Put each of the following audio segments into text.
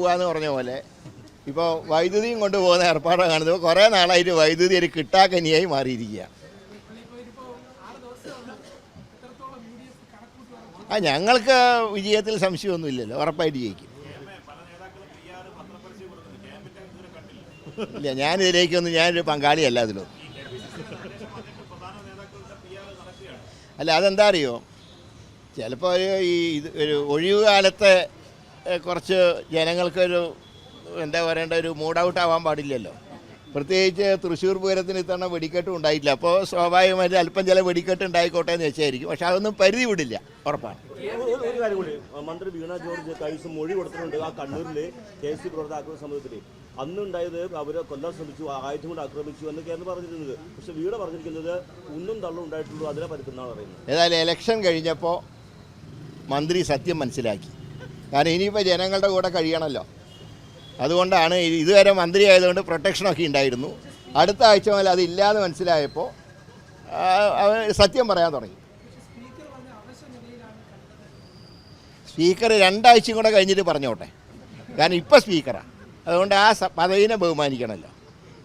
കൊണ്ടുപോകുക എന്ന് പറഞ്ഞ പോലെ ഇപ്പോൾ വൈദ്യുതിയും കൊണ്ടുപോകുന്ന ഏർപ്പാടാണ് കാണുന്നത്. കുറേ നാളായിട്ട് വൈദ്യുതി ഒരു കിട്ടാക്കനിയായി മാറിയിരിക്കുകയാണ്. ഞങ്ങൾക്ക് വിജയത്തിൽ സംശയമൊന്നുമില്ലല്ലോ, ഉറപ്പായിട്ട് ജയിക്കും. ഇല്ല, ഞാനൊരു പങ്കാളിയല്ല അതിലൊന്നും. അല്ല, അതെന്താ അറിയോ, ചിലപ്പോൾ ഒരു ഒഴിവ് കാലത്തെ കുറച്ച് ജനങ്ങൾക്കൊരു എന്താ പറയേണ്ട ഒരു മൂഡ് ഔട്ട് ആവാൻ പാടില്ലല്ലോ. പ്രത്യേകിച്ച് തൃശ്ശൂർ പൂരത്തിന് ഇത്തവണ വെടിക്കെട്ടും ഉണ്ടായിട്ടില്ല. അപ്പോൾ സ്വാഭാവികമായിട്ട് അല്പം ചില വെടിക്കെട്ട് ഉണ്ടായിക്കോട്ടെ എന്ന് വെച്ചായിരിക്കും. പക്ഷെ അതൊന്നും പരിധി വിടില്ല, ഉറപ്പാണ്. ഒരു കാര്യം കൂടി, മന്ത്രി വീണ ജോർജ് കഴിഞ്ഞ മൊഴി കൊടുത്തിട്ടുണ്ട്. ആ കണ്ണൂരിൽ KC പ്രവർത്തക ആക്രമണ സംഭവത്തിൽ അന്നുണ്ടായത് അവരെ കൊല്ലാൻ ശ്രമിച്ചു, ആയുധം കൊണ്ട് ആക്രമിച്ചു എന്നൊക്കെയാണ് പറഞ്ഞിരുന്നത്. പക്ഷെ വീണ പറഞ്ഞിരിക്കുന്നത് ഒന്നും തള്ളും ഉണ്ടായിട്ടുള്ളൂ, അതിനെ പറ്റുന്നതാണ് പറയുന്നത്. ഏതായാലും ഇലക്ഷൻ കഴിഞ്ഞപ്പോൾ മന്ത്രി സത്യം മനസ്സിലാക്കി. കാരണം ഇനിയിപ്പോൾ ജനങ്ങളുടെ കൂടെ കഴിയണമല്ലോ. അതുകൊണ്ടാണ് ഇതുവരെ മന്ത്രി ആയതുകൊണ്ട് പ്രൊട്ടക്ഷനൊക്കെ ഉണ്ടായിരുന്നു. അടുത്ത ആഴ്ച മുതൽ അതില്ലാതെ മനസ്സിലായപ്പോൾ സത്യം പറയാൻ തുടങ്ങി. സ്പീക്കർ 2 ആഴ്ചയും കൂടെ കഴിഞ്ഞിട്ട് പറഞ്ഞോട്ടെ. കാരണം ഇപ്പോൾ സ്പീക്കറാണ്, അതുകൊണ്ട് ആ പദവിനെ ബഹുമാനിക്കണമല്ലോ.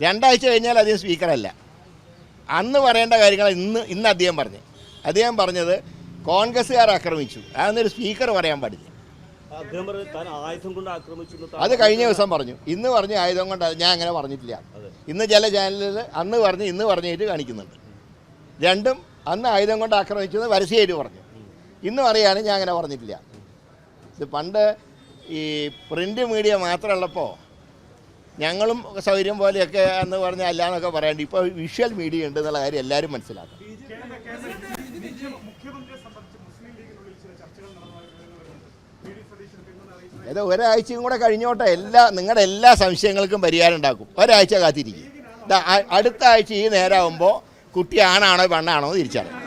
2 ആഴ്ച കഴിഞ്ഞാൽ അദ്ദേഹം സ്പീക്കറല്ല. അന്ന് പറയേണ്ട കാര്യങ്ങൾ ഇന്ന് അദ്ദേഹം പറഞ്ഞത് കോൺഗ്രസ്സുകാർ ആക്രമിച്ചു. അതൊന്നൊരു സ്പീക്കർ പറയാൻ പാടില്ല. അത് കഴിഞ്ഞ ദിവസം പറഞ്ഞു. ഇന്ന് പറഞ്ഞു ആയുധം കൊണ്ട്. ഞാൻ അങ്ങനെ പറഞ്ഞിട്ടില്ല. ഇന്ന് ചില ചാനലിൽ അന്ന് പറഞ്ഞ് ഇന്ന് പറഞ്ഞിട്ട് കാണിക്കുന്നുണ്ട്. രണ്ടും അന്ന് ആയുധം കൊണ്ട് ആക്രമിച്ചെന്ന് പരസ്യമായിട്ട് പറഞ്ഞു. ഇന്ന് പറയാണ് ഞാൻ അങ്ങനെ പറഞ്ഞിട്ടില്ല. ഇത് പണ്ട് ഈ പ്രിൻ്റ് മീഡിയ മാത്രമുള്ളപ്പോൾ ഞങ്ങളും സൗകര്യം പോലെയൊക്കെ എന്ന് പറഞ്ഞാൽ അല്ലാന്നൊക്കെ പറയാണ്ട് ഇപ്പോൾ വിഷ്വൽ മീഡിയ ഉണ്ട് എന്നുള്ള കാര്യം എല്ലാവരും മനസ്സിലാക്കും. അത് ഒരാഴ്ചയും കൂടെ കഴിഞ്ഞോട്ടെ, നിങ്ങളുടെ എല്ലാ സംശയങ്ങൾക്കും പരിഹാരം ഉണ്ടാക്കും. ഒരാഴ്ച കാത്തിരിക്കും. അടുത്ത ആഴ്ച ഈ നേരമാകുമ്പോൾ കുട്ടി ആണാണോ പെണ്ണാണോ തിരിച്ചറിയാം.